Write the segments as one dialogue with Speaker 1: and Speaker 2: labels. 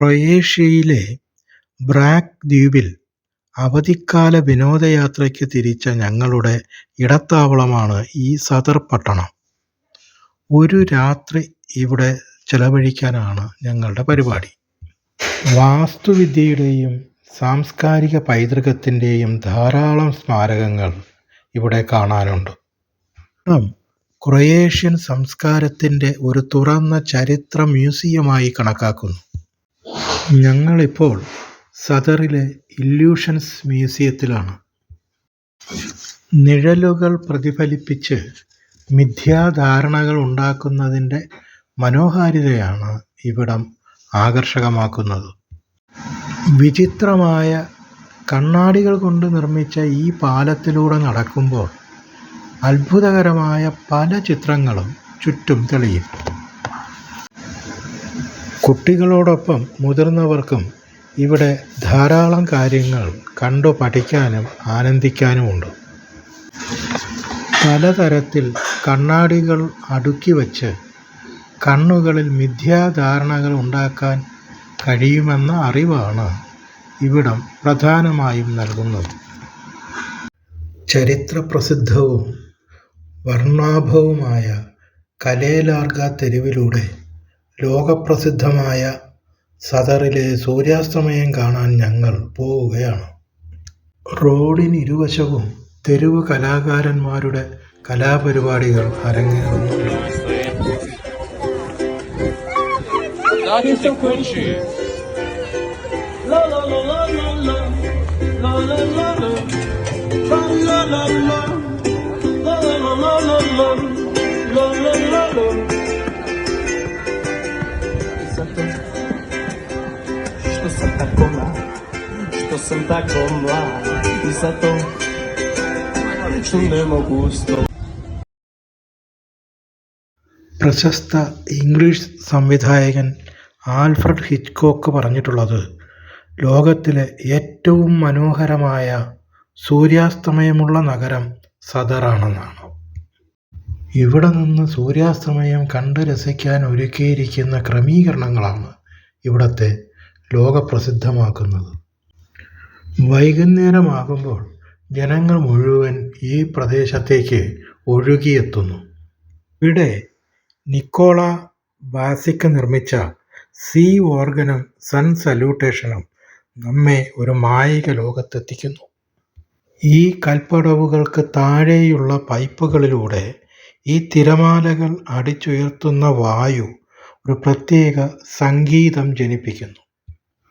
Speaker 1: ക്രൊയേഷ്യയിലെ Bragg ദ്വീപിൽ അവധിക്കാല വിനോദയാത്രയ്ക്ക് തിരിച്ച ഞങ്ങളുടെ ഇടത്താവളമാണ് ഈ സദർ പട്ടണം. ഒരു രാത്രി ഇവിടെ ചെലവഴിക്കാനാണ് ഞങ്ങളുടെ പരിപാടി. വാസ്തുവിദ്യയുടെയും സാംസ്കാരിക പൈതൃകത്തിൻ്റെയും ധാരാളം സ്മാരകങ്ങൾ ഇവിടെ കാണാനുണ്ട്. ക്രൊയേഷ്യൻ സംസ്കാരത്തിൻ്റെ ഒരു തുറന്ന ചരിത്ര മ്യൂസിയമായി കണക്കാക്കുന്നു. ഞങ്ങളിപ്പോൾ സദറിലെ ഇല്യൂഷൻസ് മ്യൂസിയത്തിലാണ്. നിഴലുകൾ പ്രതിഫലിപ്പിച്ച് മിഥ്യാധാരണകൾ ഉണ്ടാക്കുന്നതിൻ്റെ മനോഹാരിതയാണ് ഇവിടം ആകർഷകമാക്കുന്നത്. വിചിത്രമായ കണ്ണാടികൾ കൊണ്ട് നിർമ്മിച്ച ഈ പാലത്തിലൂടെ നടക്കുമ്പോൾ അത്ഭുതകരമായ പല ചിത്രങ്ങളും ചുറ്റും തെളിയും. കുട്ടികളോടൊപ്പം മുതിർന്നവർക്കും ഇവിടെ ധാരാളം കാര്യങ്ങൾ കണ്ടു പഠിക്കാനും ആനന്ദിക്കാനുമുണ്ട്. പലതരത്തിൽ കണ്ണാടികൾ അടുക്കി വച്ച് കണ്ണുകളിൽ മിഥ്യാധാരണകൾ ഉണ്ടാക്കാൻ കഴിയുമെന്ന അറിവാണ് ഇവിടം പ്രധാനമായും നൽകുന്നത്. ചരിത്രപ്രസിദ്ധവും വർണ്ണാഭവുമായ കലേലാർഗ തെരുവിലൂടെ ലോകപ്രസിദ്ധമായ സദറിലെ സൂര്യാസ്തമയം കാണാൻ ഞങ്ങൾ പോവുകയാണ്. റോഡിനിരുവശവും തെരുവ് കലാകാരന്മാരുടെ കലാപരിപാടികൾ അരങ്ങേറുന്നുണ്ട്. പ്രശസ്ത ഇംഗ്ലീഷ് സംവിധായകൻ ആൽഫ്രഡ് ഹിച്ച്കോക്ക് പറഞ്ഞിട്ടുള്ളത് ലോകത്തിലെ ഏറ്റവും മനോഹരമായ സൂര്യാസ്തമയമുള്ള നഗരം സദറാണെന്നാണ്. ഇവിടെ നിന്ന് സൂര്യാസ്തമയം കണ്ട് രസിക്കാൻ ഒരുക്കിയിരിക്കുന്ന ക്രമീകരണങ്ങളാണ് ഇവിടത്തെ ലോകപ്രസിദ്ധമാക്കുന്നത്. വൈകുന്നേരമാകുമ്പോൾ ജനങ്ങൾ മുഴുവൻ ഈ പ്രദേശത്തേക്ക് ഒഴുകിയെത്തുന്നു. ഇവിടെ നിക്കോള ബാസിക് നിർമ്മിച്ച സീ ഓർഗനും സൺ സല്യൂട്ടേഷനും നമ്മെ ഒരു മായിക ലോകത്തെത്തിക്കുന്നു. ഈ കൽപ്പടവുകൾക്ക് താഴെയുള്ള പൈപ്പുകളിലൂടെ ഈ തിരമാലകൾ അടിച്ചുയർത്തുന്ന വായു ഒരു പ്രത്യേക സംഗീതം ജനിപ്പിക്കുന്നു.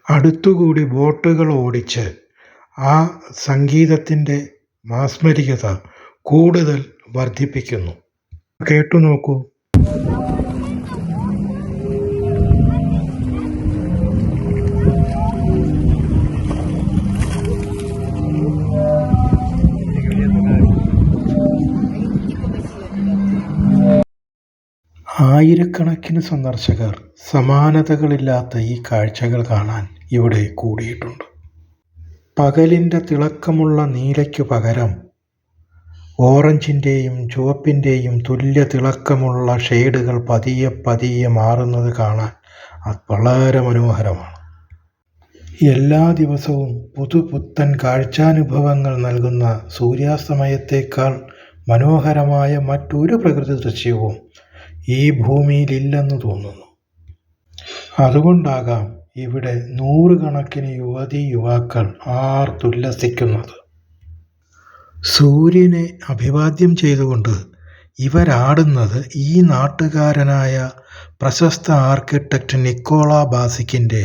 Speaker 1: അടുത്തുകൂടി ബോട്ടുകൾ ഓടിച്ച് ആ സംഗീതത്തിൻ്റെ മാസ്മരികത കൂടുതൽ വർദ്ധിപ്പിക്കുന്നു. കേട്ടുനോക്കൂ. ആയിരക്കണക്കിന് സന്ദർശകർ സമാനതകളില്ലാത്ത ഈ കാഴ്ചകൾ കാണാൻ ഇവിടെ കൂടിയിട്ടുണ്ട്. പകലിൻ്റെ തിളക്കമുള്ള നീലയ്ക്കു പകരം ഓറഞ്ചിൻ്റെയും ചുവപ്പിൻ്റെയും തുല്യ തിളക്കമുള്ള ഷെയ്ഡുകൾ പതിയെ പതിയെ മാറുന്നത് കാണാൻ വളരെ മനോഹരമാണ്. എല്ലാ ദിവസവും പുതുപുത്തൻ കാഴ്ചാനുഭവങ്ങൾ നൽകുന്ന സൂര്യാസ്തമയത്തേക്കാൾ മനോഹരമായ മറ്റൊരു പ്രകൃതി ദൃശ്യവും ഈ ഭൂമിയിലില്ലെന്ന് തോന്നുന്നു. അതുകൊണ്ടാകാം ഇവിടെ നൂറുകണക്കിന് യുവതീ-യുവാക്കൾ ആർത്തുല്ലസിക്കുന്നത്. സൂര്യനെ അഭിവാദ്യം ചെയ്തുകൊണ്ട് ഇവരാടുന്നത് ഈ നാട്ടുകാരനായ പ്രശസ്ത ആർക്കിടെക്റ്റ് നിക്കോള ബാസിക്കിൻ്റെ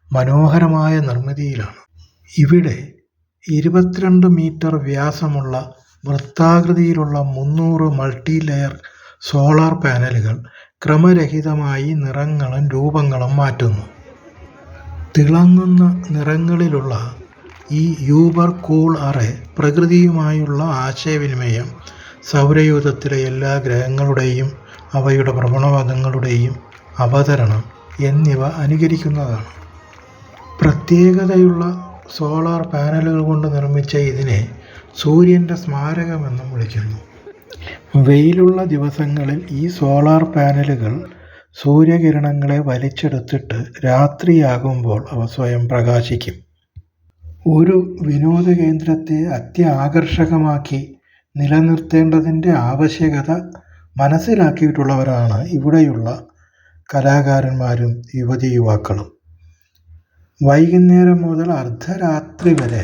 Speaker 1: മനോഹരമായ നിർമ്മിതിയിലാണ്. ഇവിടെ 22 മീറ്റർ വ്യാസമുള്ള വൃത്താകൃതിയിലുള്ള 300 മൾട്ടി ലെയർ സോളാർ പാനലുകൾ ക്രമരഹിതമായി നിറങ്ങളും രൂപങ്ങളും മാറ്റുന്നു. തിളങ്ങുന്ന നിറങ്ങളിലുള്ള ഈ യൂബർ കൂൾ അറേ പ്രകൃതിയുമായുള്ള ആശയവിനിമയം, സൗരയൂഥത്തിലെ എല്ലാ ഗ്രഹങ്ങളുടെയും അവയുടെ ഭ്രമണപഥങ്ങളുടെയും അവതരണം എന്നിവ അനുകരിക്കുന്നതാണ്. പ്രത്യേകതയുള്ള സോളാർ പാനലുകൾ കൊണ്ട് നിർമ്മിച്ച ഇതിനെ സൂര്യൻ്റെ സ്മാരകമെന്നും വിളിക്കുന്നു. വെയിലുള്ള ദിവസങ്ങളിൽ ഈ സോളാർ പാനലുകൾ സൂര്യകിരണങ്ങളെ വലിച്ചെടുത്തിട്ട് രാത്രിയാകുമ്പോൾ അവ സ്വയം പ്രകാശിക്കും. ഒരു വിനോദകേന്ദ്രത്തെ അത്യാകർഷകമാക്കി നിലനിർത്തേണ്ടതിൻ്റെ ആവശ്യകത മനസ്സിലാക്കിയിട്ടുള്ളവരാണ് ഇവിടെയുള്ള കലാകാരന്മാരും യുവതിയുവാക്കളും. വൈകുന്നേരം മുതൽ അർദ്ധരാത്രി വരെ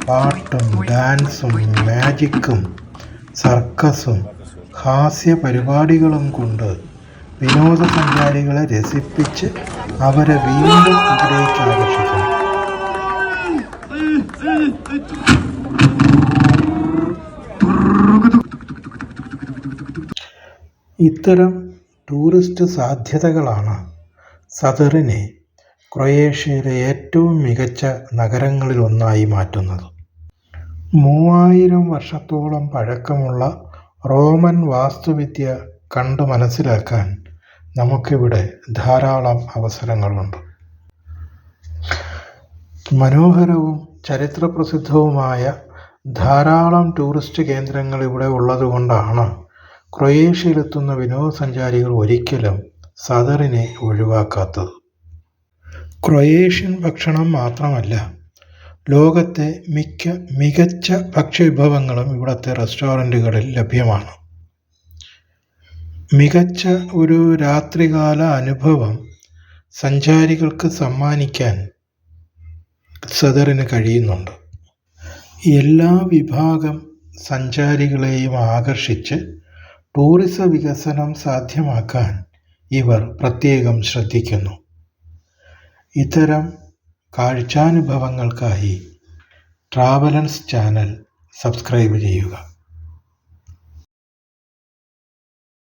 Speaker 1: പാട്ടും ഡാൻസും മാജിക്കും സർക്കസും ഹാസ്യപരിപാടികളും കൊണ്ട് വിനോദസഞ്ചാരികളെ രസിപ്പിച്ച് അവരെ വീണ്ടും ഇവിടേക്ക് ആകർഷിക്കുന്നു. ഇത്തരം ടൂറിസ്റ്റ് സാധ്യതകളാണ് സദറിനെ ക്രൊയേഷ്യയിലെ ഏറ്റവും മികച്ച നഗരങ്ങളിലൊന്നായി മാറ്റുന്നത്. 3000 വർഷത്തോളം പഴക്കമുള്ള റോമൻ വാസ്തുവിദ്യ കണ്ടു മനസ്സിലാക്കാൻ നമുക്കിവിടെ ധാരാളം അവസരങ്ങളുണ്ട്. മനോഹരവും ചരിത്രപ്രസിദ്ധവുമായ ധാരാളം ടൂറിസ്റ്റ് കേന്ദ്രങ്ങൾ ഇവിടെ ഉള്ളതുകൊണ്ടാണ് ക്രൊയേഷ്യയിലെത്തുന്ന വിനോദസഞ്ചാരികൾ ഒരിക്കലും സദറിനെ ഒഴിവാക്കാത്തത്. ക്രൊയേഷ്യൻ ഭക്ഷണം മാത്രമല്ല, ലോകത്തെ മികച്ച ഭക്ഷ്യവിഭവങ്ങളും ഇവിടുത്തെ റെസ്റ്റോറൻറ്റുകളിൽ ലഭ്യമാണ്. മികച്ച ഒരു രാത്രികാല അനുഭവം സഞ്ചാരികൾക്ക് സമ്മാനിക്കാൻ സദറിന് കഴിയുന്നുണ്ട്. എല്ലാ വിഭാഗം സഞ്ചാരികളെയും ആകർഷിച്ച് ടൂറിസം വികസനം സാധ്യമാക്കാൻ ഇവർ പ്രത്യേകം ശ്രദ്ധിക്കുന്നു. ഇത്തരം കാഴ്ചാനുഭവങ്ങൾക്കായി ട്രാവലൻസ് ചാനൽ സബ്സ്ക്രൈബ് ചെയ്യുക.